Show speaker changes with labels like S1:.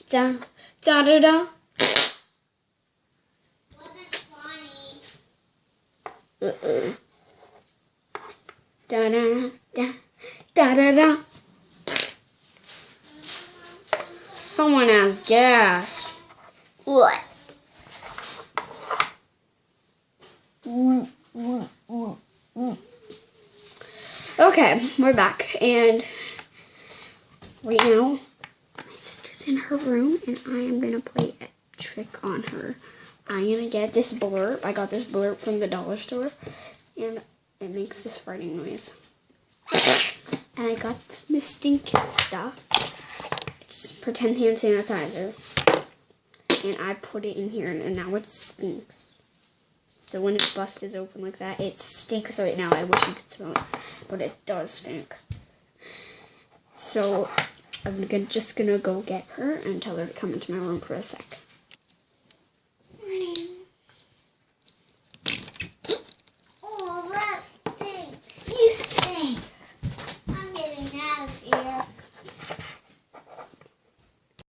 S1: da da da da.
S2: Wasn't funny.
S1: Da da da da da da. Someone has gas.
S2: What?
S1: Okay, we're back, and right now my sister's in her room, and I am gonna play a trick on her. I'm gonna get this blurb. I got this blurb from the dollar store, and it makes this farting noise. And I got this stink stuff. It's pretend hand sanitizer, and I put it in here, and now it stinks. So when it busts open like that, it stinks right now. I wish you could smell it, but it does stink. So I'm just gonna go get her and tell her to come into my room for a sec.
S2: Morning. Oh, that stinks. You stink. I'm getting out of here.